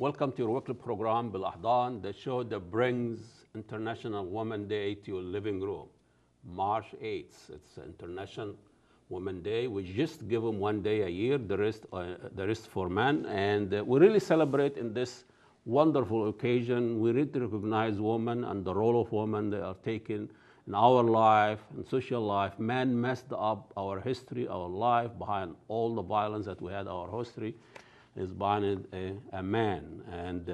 Welcome to your weekly program, BelAhdan, the show that brings International Women's Day to your living room. March 8th, it's International Women's Day. We just give them one day a year, the rest for men. And we really celebrate in this wonderful occasion. We really recognize women and the role of women they are taking in our life and social life. Men messed up our history, our life, behind all the violence that we had our history is behind a man, and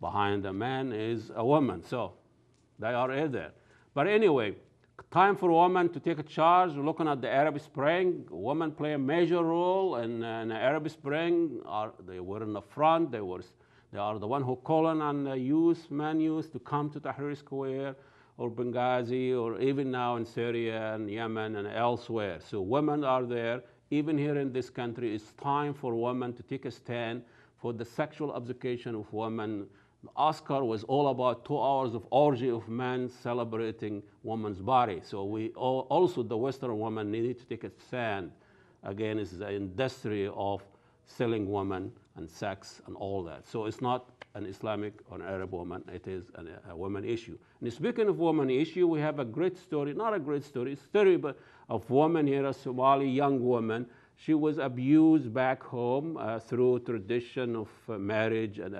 behind a man is a woman. So they are there. But anyway, time for women to take a charge. Looking at the Arab Spring, women play a major role in the Arab Spring. They were in the front. They are the one who calling on the men youth to come to Tahrir Square or Benghazi, or even now in Syria and Yemen and elsewhere. So women are there. Even here in this country, it's time for women to take a stand for the sexual abdication of women. The Oscar was all about 2 hours of orgy of men celebrating women's body. So also the Western women need to take a stand against the industry of selling women and sex and all that. So it's not an Islamic or an Arab woman, it is a woman issue. And speaking of woman issue, we have a great story, not a great story, it's a story of woman here, a Somali young woman. She was abused back home through tradition of marriage and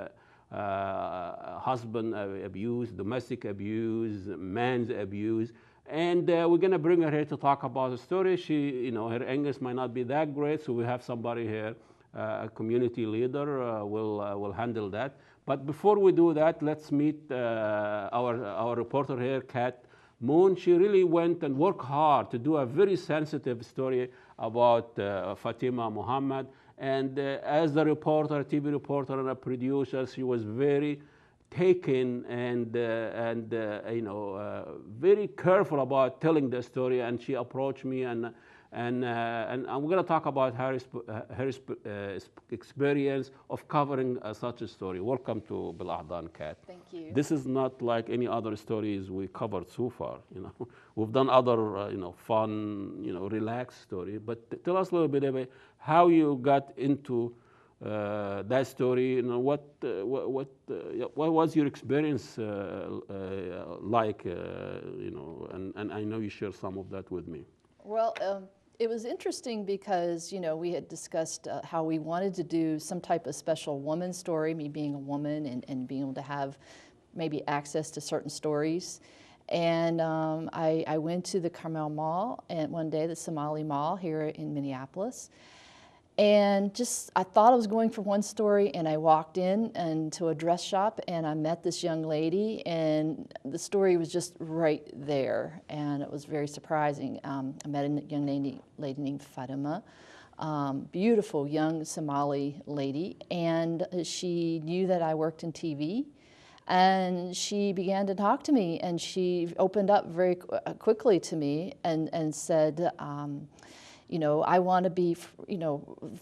husband abuse, domestic abuse, man's abuse. And we're gonna bring her here to talk about the story. She, her English might not be that great, so we have somebody here, a community leader will handle that. But before we do that, let's meet our reporter here, Kat Moon. She really went and worked hard to do a very sensitive story about Fatima Mohamed. And as a reporter, a TV reporter and a producer, she was very taken and very careful about telling the story. And she approached me and we're going to talk about her experience of covering such a story. Welcome to BelAhdan, Kat. Thank you. This is not like any other stories we covered so far. We've done other, fun, relaxed story. But tell us a little bit about how you got into that story. What was your experience like? And I know you share some of that with me. Well, it was interesting because, we had discussed how we wanted to do some type of special woman story, me being a woman and being able to have maybe access to certain stories. And I went to the Carmel Mall and one day, the Somali Mall here in Minneapolis. And I thought I was going for one story, and I walked into a dress shop and I met this young lady, and the story was just right there, and it was very surprising. I met a young lady named Fatima, beautiful young Somali lady, and she knew that I worked in TV. And she began to talk to me, and she opened up very quickly to me and said, I want to be,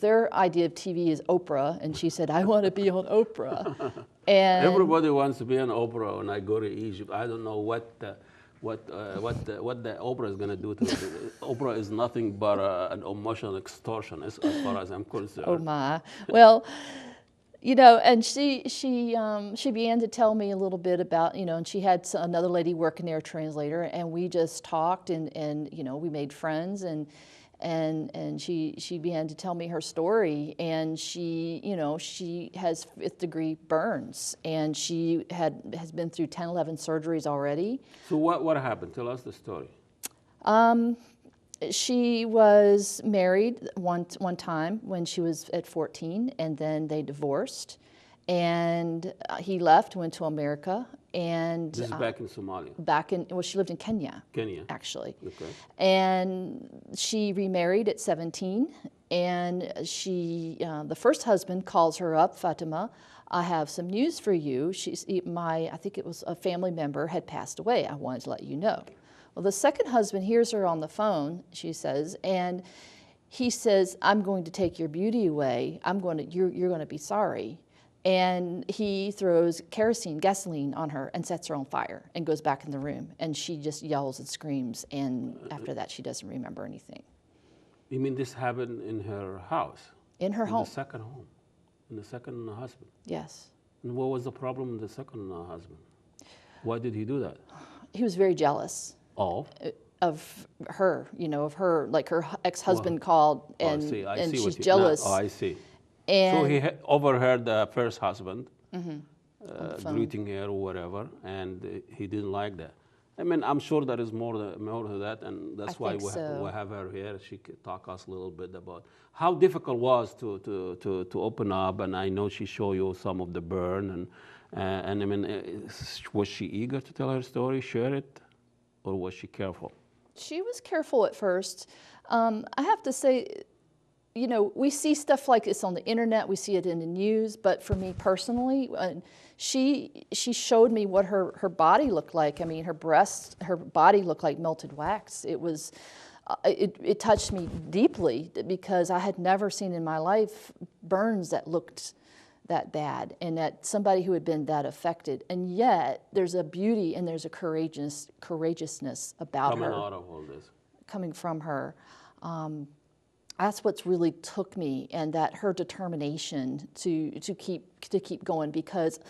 their idea of TV is Oprah, and she said, I want to be on Oprah. And everybody wants to be on Oprah. When I go to Egypt, I don't know what the Oprah is going to do to me. Oprah is nothing but an emotional extortion, as far as I'm concerned. Oh my, well. And she began to tell me a little bit about, and she had another lady working there, a translator, and we just talked and we made friends and she began to tell me her story, and she has 5th degree burns, and she has been through 10, 11 surgeries already. So what happened? Tell us the story. She was married one time when she was at 14, and then they divorced, and he left, went to America, and this is back in Somalia. She lived in Kenya. Kenya, actually. Okay. And she remarried at 17, and the first husband calls her up, Fatima. I have some news for you. I think it was a family member had passed away. I wanted to let you know. Well, the second husband hears her on the phone, she says, and he says, I'm going to take your beauty away. You're going to be sorry. And he throws gasoline on her and sets her on fire and goes back in the room. And she just yells and screams. And after that, she doesn't remember anything. You mean this happened in her house? In her home. The second home. In the second husband? Yes. And what was the problem with the second husband? Why did he do that? He was very jealous Oh, of her, of her, like her ex-husband called, oh, I and see. I and see she's what you. jealous. Oh, I see. And So he overheard the first husband on the phone. greeting her or whatever, and he didn't like that. I mean, I'm sure there is more to that, and that's why think so. we have her here. She could talk us a little bit about how difficult it was to open up, and I know she showed you some of the burn, and I mean, was she eager to tell her story, share it, or was she careful? She was careful at first. I have to say, we see stuff like this on the internet, we see it in the news, but for me personally, she showed me what her body looked like. I mean, her body looked like melted wax. It was, it touched me deeply because I had never seen in my life burns that looked that bad, and that somebody who had been that affected. And yet, there's a beauty and there's a courageousness about her. Coming out of all this. Coming from her. That's what's really took me, and that her determination to keep going, because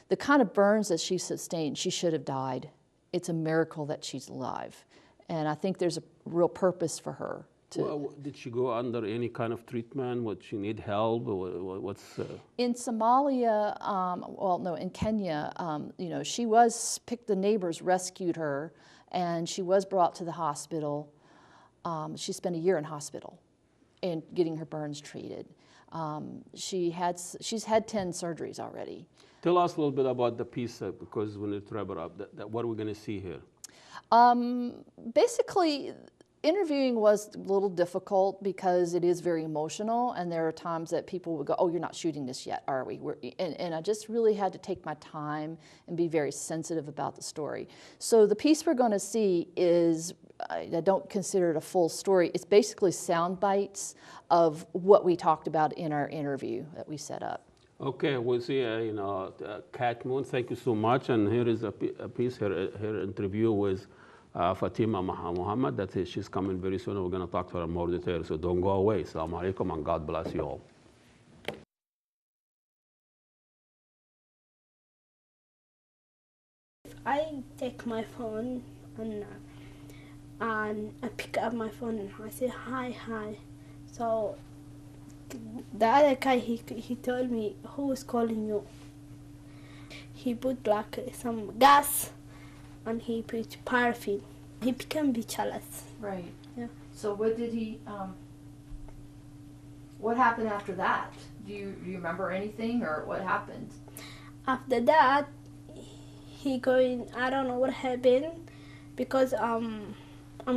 the kind of burns that she sustained, she should have died. It's a miracle that she's alive, and I think there's a real purpose for her. Well, did she go under any kind of treatment? Would she need help? What's in Somalia? In Kenya, she was picked. The neighbors rescued her, and she was brought to the hospital. She spent a year in hospital and getting her burns treated. She's had 10 surgeries already. Tell us a little bit about the piece, because we need to wrap it up. What are we going to see here? Basically, interviewing was a little difficult because it is very emotional, and there are times that people would go, "Oh, you're not shooting this yet, are we?" And I just really had to take my time and be very sensitive about the story. So the piece we're going to see is, I don't consider it a full story. It's basically sound bites of what we talked about in our interview that we set up. Okay, we'll see. Kat Moon, thank you so much. And here is a piece, her interview with Fatima Mohamed. She's coming very soon. We're going to talk to her in more detail. So don't go away. Assalamu alaikum, and God bless you all. I take my phone and I pick up my phone and I say hi. So the other guy, he told me, "Who is calling you?" He put like some gas and he put paraffin. He became jealous. Right. Yeah. So what did he? What happened after that? Do you remember anything, or what happened? After that, he going. I don't know what happened, because I'm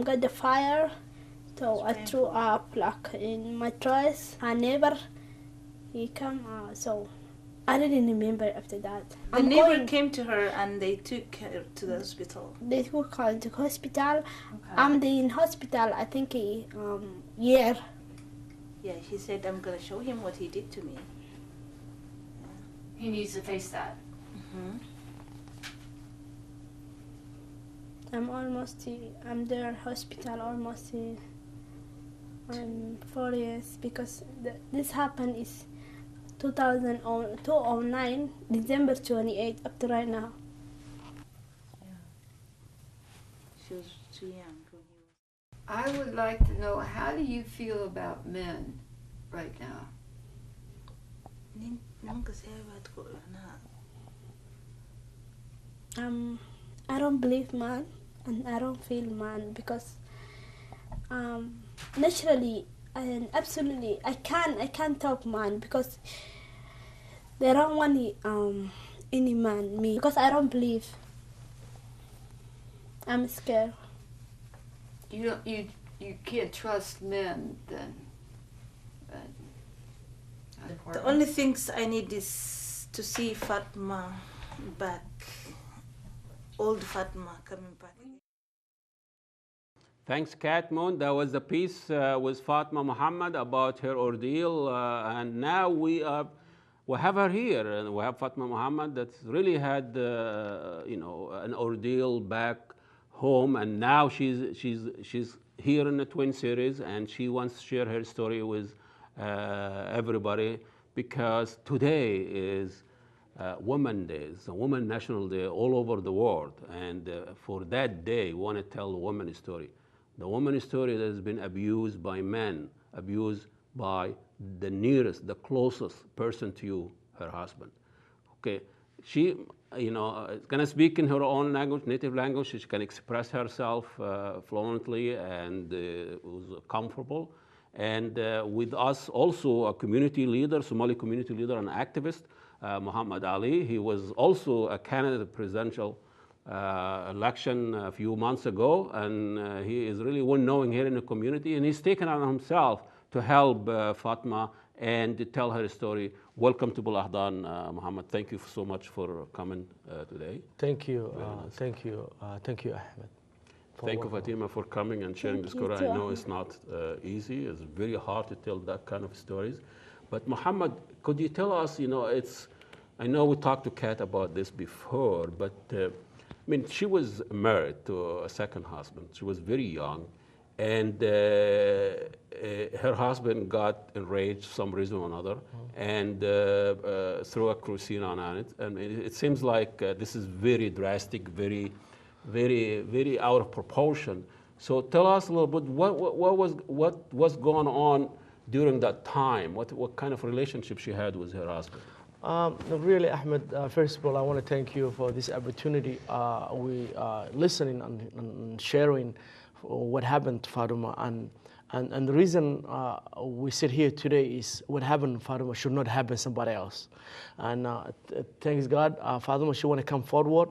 got the fire, so I threw up like in my dress. I never. He come. So I didn't remember after that. The neighbor came to her and they took her to the hospital. They took her to hospital. Okay. I'm in hospital. I think a year. Yeah, he said, "I'm gonna show him what he did to me." He needs to face that. Mm-hmm. I'm there hospital almost 4 years, because this happened is 2009, December 28, up to right now. Yeah. She was too young when he was. I would like to know, how do you feel about men right now? I don't believe man, and I don't feel man, because naturally and absolutely I can't talk man, because they don't want any man me, because I don't believe. I'm scared. You can't trust men then. The only things I need is to see Fatima back, old Fatima coming back. Thanks, Kat Moon. That was the piece with Fatima Mohamed about her ordeal, and now we have her here, and we have Fatima Mohamed that's really had an ordeal back home, and now she's here in the Twin Cities, and she wants to share her story with everybody, because today is Women Day. It's a Women National Day all over the world. And for that day, we want to tell the woman's story. The woman's story that has been abused by men, abused by the nearest, the closest person to you, her husband. Okay, she, going to speak in her own language, native language. She can express herself fluently and was comfortable. And with us also a community leader, Somali community leader and activist, Muhammad Ali. He was also a candidate presidential election a few months ago, and he is really well known here in the community, and he's taken on himself to help Fatima and to tell her story. Welcome to BelAhdan, Muhammad. Thank you so much for coming today. Thank you, thank you, Ahmed. Thank you, Fatima, for coming and sharing the story. I know it's not easy. It's very hard to tell that kind of stories. But Muhammad, could you tell us, I know we talked to Kat about this before, but she was married to a second husband. She was very young, and her husband got enraged for some reason or another, and threw a kerosene on it. And it seems like this is very drastic, very, very out of proportion. So tell us a little bit what was going on during that time. What kind of relationship she had with her husband? Really, Ahmed, first of all, I want to thank you for this opportunity. We listening and sharing what happened to Fatima, and the reason we sit here today is what happened to Fatima should not happen to somebody else. And thanks God, Fatima, she want to come forward.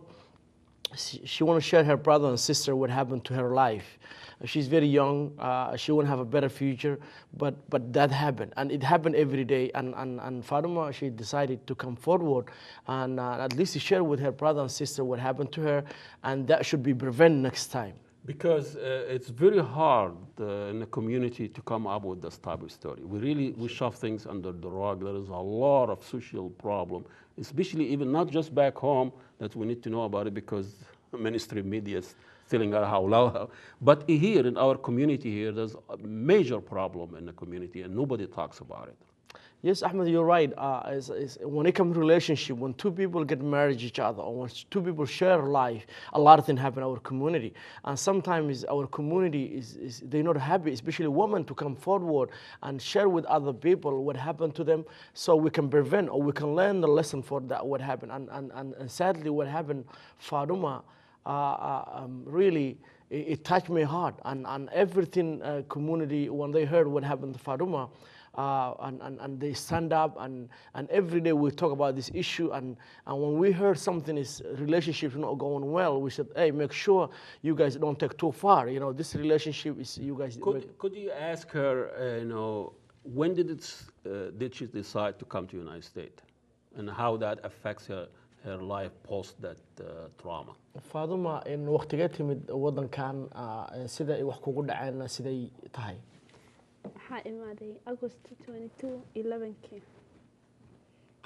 She want to share her brother and sister what happened to her life. She's very young. She won't have a better future, but that happened, and it happened every day. And Fatima, she decided to come forward and at least share with her brother and sister what happened to her, and that should be prevented next time. Because it's very hard in the community to come up with this type of story. We shove things under the rug. There is a lot of social problem, especially even not just back home that we need to know about it because mainstream media is telling us how low. But here in our community here, there's a major problem in the community and nobody talks about it. Yes, Ahmed, you're right. When it comes to relationship, when two people get married each other, or when two people share life, a lot of things happen in our community. And sometimes our community they're not happy, especially women, to come forward and share with other people what happened to them, so we can prevent or we can learn the lesson for that what happened. And sadly, what happened, Fatima, really, it touched me hard. And everything community, when they heard what happened to Fatima, and they stand up and every day we talk about this issue, and when we heard something is relationship not going well, we said, hey, make sure you guys don't take too far. This relationship is you guys. Could you ask her, when did she decide to come to the United States, and how that affects her life post that trauma? Fatima, in waqtiga timid wadankan sida ay wax kugu dhaceen siday tahay? waxaa imaaday August 22, 11.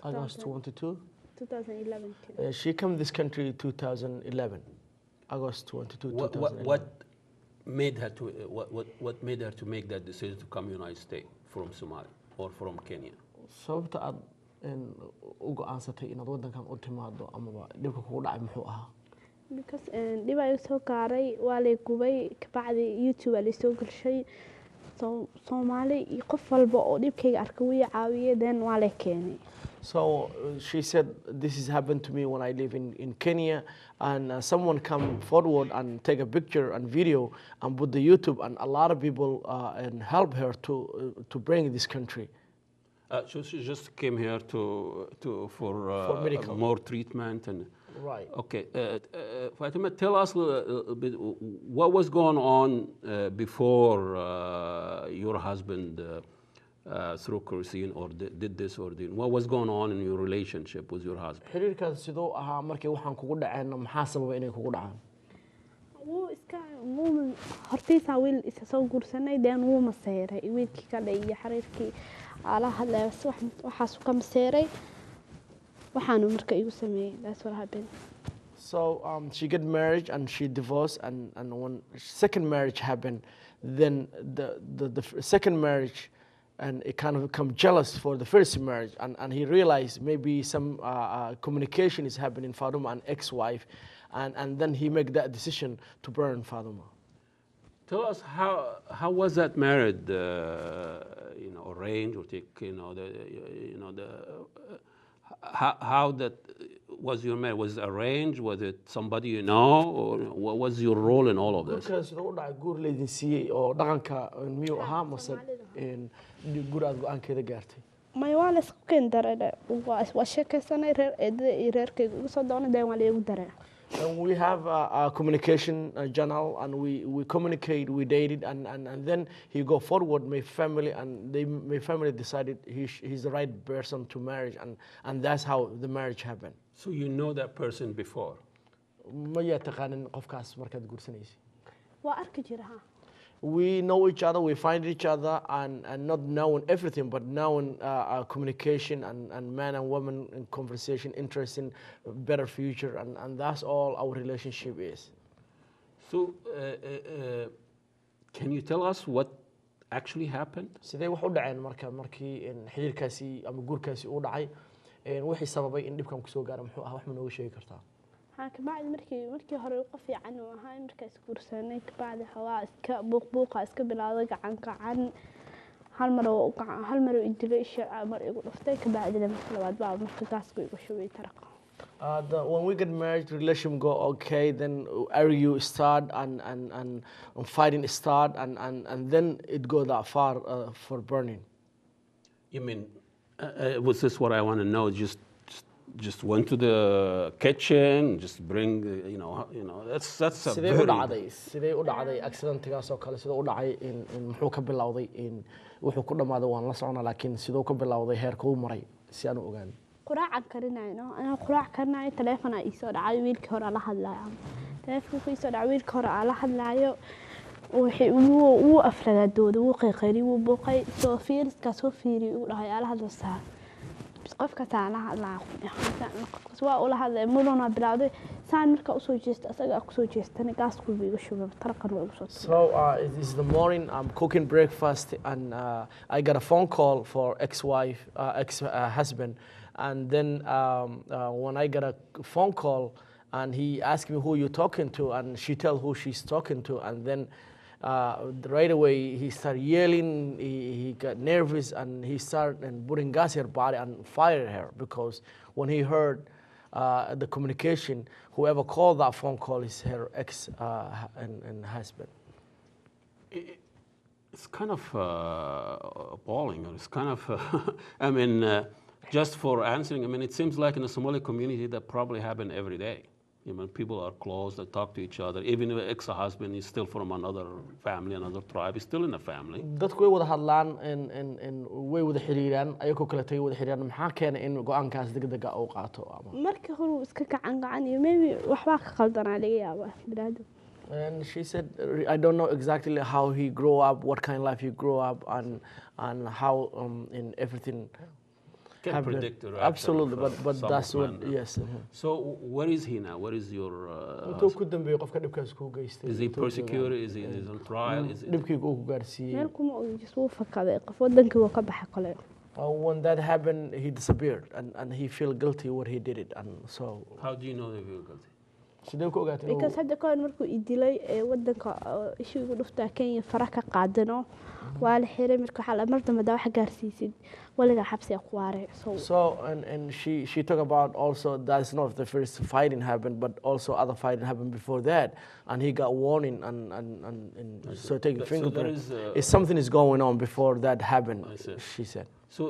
August 22? 2011. She came to this country 2011. August 22, 2011. What made her to make that decision to come to the United States from Somalia or from Kenya? sababta aad u go'aansatay inaad wadankan u timaado amaba dhibka kugu dhacay muxuu ahaa? Because dhib ay soo gaaray waa la gubay kabacdi YouTube la soo galshay Somali iyo qof walba oo dhibkayga arkay way caawiyay then waa la keenay. So she said, this has happened to me when I live in Kenya, and someone come forward and take a picture and video and put the YouTube, and a lot of people and help her to bring this country. So she just came here for medical more treatment and. Right. Okay, Fatima, tell us a little bit what was going on before your husband threw kerosene or did this or did. What was going on in your relationship with your husband? xiriirkaas sidoo ahaa markii waxaan kugu dhaceen maxaa sababay inay kugu dhacaan? wuu iska hortiisa wiil isa soo guursanay then wuu maseeray wiilkii ka dhayay xiriirkii ala hadlay waxaas ka maseeray waxaanu marka igu sameeyay. That's what happened. So she got married and she divorced, and when second marriage happened, then the second marriage and it kind of become jealous for the first marriage, and he realized maybe some communication is happening Fatima and ex-wife, and then he make that decision to burn Fatima. Tell us how was that married? Arranged or how that was your marriage? Was it arranged? Was it somebody you know, or what was your role in all of this? Guurkaas sidoo u dhacay guur laydin siiyey oo dhaqanka miyuu ahaa mase guur aad go-aankeeda gaartay? may waa la isku keen daray waa sheekaysanay reer eedada iyo reerkayga igu soo doonay dee waa la igu daray. And we have a communication channel, and we communicate, we dated, and then he go forward, my family, and my family decided he's the right person to marry, and that's how the marriage happened. So you know that person before? Ma yaa taqaanin qofkaas markaad guursanaysid? waa arki jira ha. We know each other, we find each other, and not knowing everything, but knowing communication and man and woman and conversation, interest in better future, and that's all our relationship is. So, can you tell us what actually happened? Sidee wax u dhaceen markii xiriirkaasi ama guurkaasi uu dhacay, wixii sababay in dhibkan ku soo gaaro muxuu ahaa, wax ma nooga sheegi kartaa? kabacdi markii hore qof fiican uu ahaa markaas guursanay kabacdi hawaa iska buuqa iska bilowday gacan hal mar uu idilay mar igu dhuftay kabacdi labaad baa marka gaaska igu shubay taraqa. When we get married, relation go okay, then argue start and fighting start, and then it go that far for burning. You mean, was this what I want to know? Just went to the kitchen, just bring, that's a sidee u dhacday accidentgaas oo kale sidoo u dhacay in muxuu ka bilowday in wuxuu ku dhamaaday waan la socona laakiin sidoo ka bilowday heerka uu maray si aan u ogaan. quraac karinayno ana quraac karnay telefoon ay soo dhacay wiilkii hore la hadlayo telefoonku soo dhacay wiilkii hore la hadlayo uu afragadooda uu qeeqeeri uu booqay soo fiiri uu dhahay ala hadlaysaa qofka taalaha la qofkaas waa ula hadlay mulona bilawday saan marka u soo jeesta asaga ku soo jeestana gaasku biiga shubay tarqan waa soo. So it is the morning, I'm cooking breakfast, and I got a phone call for ex-wife, ex-husband, and then when I got a phone call and he asked me who you're talking to, and she tell who she's talking to, and then right away he started yelling, he got nervous, and he started putting gas in her body and fired her, because when he heard the communication, whoever called that phone call is her ex and husband. It's kind of appalling, or it's kind of, I mean, just for answering, I mean, it seems like in the Somali community that probably happen every day. People are close, they talk to each other. Even if ex-husband is still from another family, another tribe, he's still in the family. Dadku way wada hadlaan in way wada xiriiraan ayagoo kala tagay wada xiriiraan maxaa keenay in go'aankaas degdeg ah uu qaato ama markii hore uu iska gacan iyo maybe waxba ka qaldanaa laga yaabaa bilaado. And she said, I don't know exactly how he grew up, what kind of life he grew up, and how in everything. Can predict the absolutely, but that's what yes. So where is he now? Where is your? Is he persecuted? Is he on trial? Is it? When that happened, he disappeared, and he feel guilty what he did it, and so. How do you know that he feel guilty? Because hadda ka hor markuu idilay wadanka ishu ugu dhuftaa Kenya faraka qaadano waa la xiray markuu xal mar dambe wax gaarsiisid waliga xabsi ku waare. So and she talked about also that's not the first fighting happened, but also other fighting happened before that, and he got warning and so taking fingerprint. If something is going on before that happened, she said. So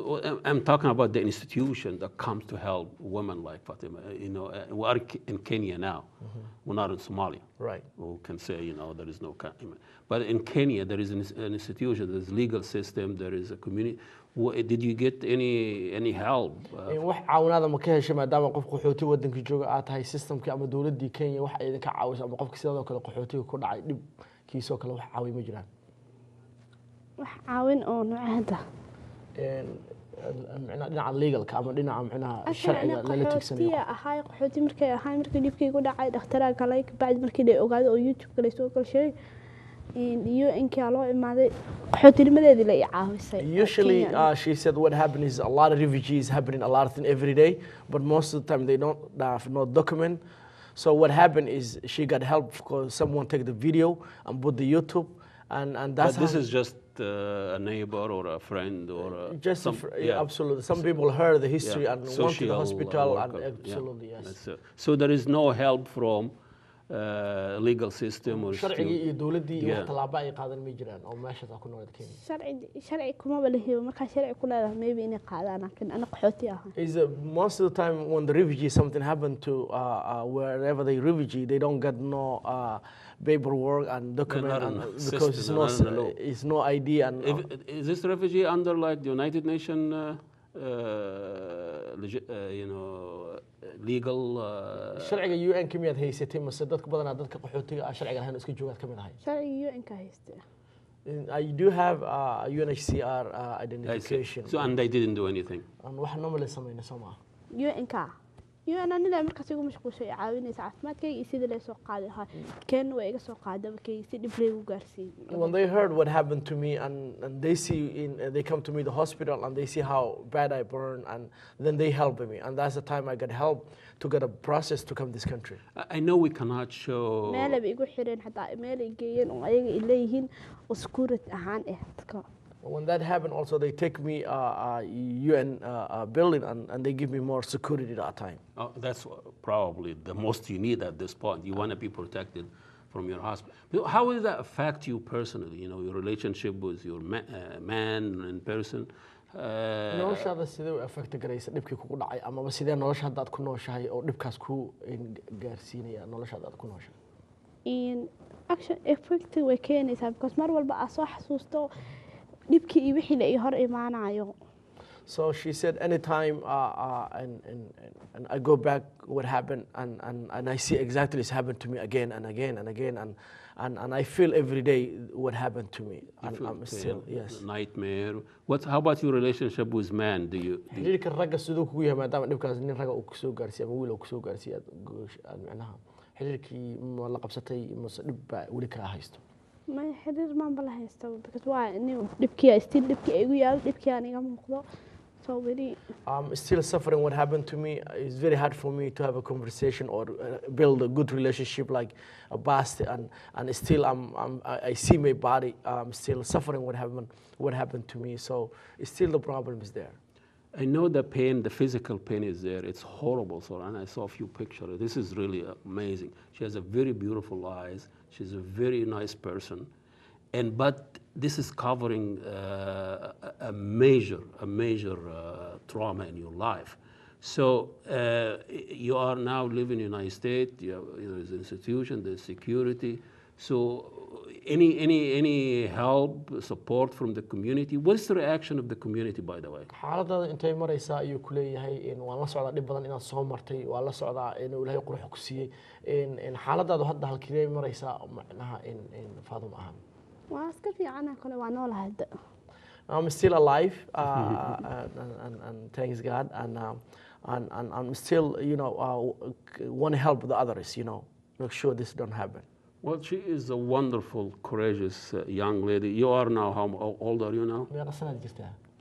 I'm talking about the institution that comes to help women like Fatima. We are in Kenya now. We're not in Somalia. Right. Who can say, there is no. But in Kenya, there is an institution, there's a legal system, there is a community. Did you get any help? wax caawinaada ma ka heshay maadaama qof qaxooti wadanka jooga aad tahay systemka ama dawladda Kenya wax ay idinka caawiso ama qofka sidoo kale qaxootiga ku dhacay dhibkiisoo kale wax caawi ma jiraan? wax caawin oo noocaada dhinaca legalka ama dhinaca macnaha sharciga lala tigsanayo ahay qaxooti markay dhibkaygu dhacay dhakhtarka galay bacdi markii ay ogaado oo YouTube kale soo galshay UN-kaa loo imaaday qaxootinimadeedii la i caawisay. Usually, Kenya. she said what happened is a lot of refugees happening a lot of things every day, but most of the time they don't have no document. So what happened is she got help because someone take the video and put the YouTube, and that's But this how is just a neighbor or a friend or just some, yeah, absolutely. Some people heard the history yeah, and went to the social hospital and worker, absolutely yeah. yes. So there is no help from legal system or sharcigii iyo dawladdii iyo wax Yeah. tallaabo ay qaadan ma jiraan oo meeshaas ku noolad Kenya. sharci kumaba lahibo markaa sharci ku leedahay maybe inay qaadaan laakiin ana qaxooti ahaan. Is most of the time when the refugee something happened to wherever they refugee, they don't get no paperwork and document not and, in the because system, it's not in the law. it's no ID and Is this refugee under like the United Nations, legal? sharciga UN kamiyaad haysatay mase dadka badanaa dadka qaxootiga ah sharciga lahayn iska joogaad kamid ahay. sharciga UN-ka haystay. I do have UNHCR I see. identification. So and they didn't do anything. and wax normally sameeyna Soomaa. UN-ka UN anila markaas igu mashquulshay caawinaysa caafimaadkayga iyo sidii la soo qaaday lahaa Kenya way iga soo qaaday markay si dhib leh u gaarsiiyay. When they heard what happened to me and they see they come to me the hospital and they see how bad I burn and then they help me and that's the time I got help to get a process to come this country. I know we cannot show. meel ay igu xireen xataa meel ay geeyeen oo ayaga ay leeyihiin oo security ahaan dadka. When that happened also they take me UN building and they give me more security at that time. Oh, that's probably the most you need at this point. You want to be protected from your husband. But how will that affect you personally? You know, your relationship with your man in person. noloshaada sidee u affect garaysa dhibkii kugu dhacay ama sidee nolosha haddaad ku nooshahay oo dhibkaas ku gaarsiinaya noloshaada aad ku nooshahay. in action effect way keenaysaa because mar walba aad soo xasuusto dhibkii iyo wixii la ii hor imaanayo. So she said anytime and I go back what happened and I see exactly it's happened to me again and again and again and I feel every day what happened to me and I'm still yes. Nightmare. How about your relationship with men? Do you xiriirka ragga sidoo kugu yahay maadaama dhibkaas nin ragga uu ku soo gaarsiiyay ama wiil uu ku soo gaarsiiyay macnaha xiriirkii ma la qabsatay mase dhib baa weli kaa haysto. ma xiriir ma bala haysto because waa inuu dhibkii still dhibkii igu yaal dhibkii aan iga muuqdo. So really, I'm still suffering what happened to me. It's very hard for me to have a conversation or build a good relationship like a past and still I see my body. I'm still suffering what happened to me. So still the problem is there. I know the pain, the physical pain is there. It's horrible. So, and I saw a few pictures. This is really amazing. She has a very beautiful eyes. She's a very nice person. But this is covering a major trauma in your life. So you are now living in the United States. There's institution, there's security. So any help, support from the community? What's the reaction of the community, by the way? xaaladaada intay maraysaa ayuu ku leeyahay waan la socdaa dhib badan inaad soo martay waan la socdaa inuu ilaahay qurux ku siiyey xaaladaadu hadda halkee maraysaa macnaha Fatima ahaan. waa iska fiican kale waa noolahay. I'm still alive and thanks God and I'm still want to help the others make sure this don't happen. Well, she is a wonderful, courageous young lady. You are now, how old are you now?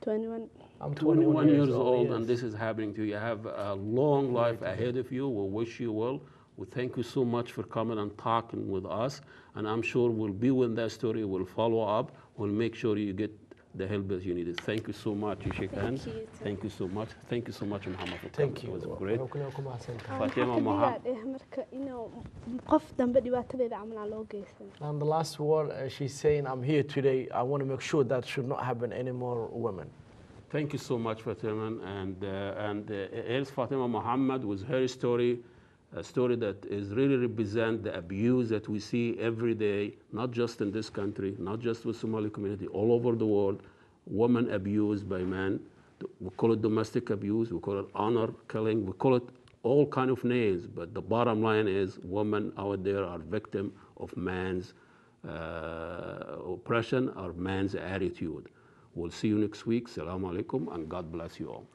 21. I'm 21 years old, yes. and this is happening to you. You have a long life ahead of you. We wish you well. We thank you so much for coming and talking with us. And I'm sure we'll be with that story. We'll follow up. We'll make sure you get the help that you needed. Thank you so much. You shake hands. Thank you so much. Thank you so much, Muhammad, for coming. Thank you. It was great. Fatima Fatima Mohamed. marka inuu qof dambe dhibaatadeeda camal aan loo geysan. And the last word she's saying, I'm here today. I want to make sure that should not happen any more women. Thank you so much, Fatima. And here's Fatima Mohamed with her story, a story that is really represent the abuse that we see every day, not just in this country, not just with Somali community, all over the world, women abused by men. We call it domestic abuse, we call it honor killing, we call it all kind of names, but the bottom line is women out there are victim of man's oppression or man's attitude. We'll see you next week. Assalamu alaikum and God bless you all.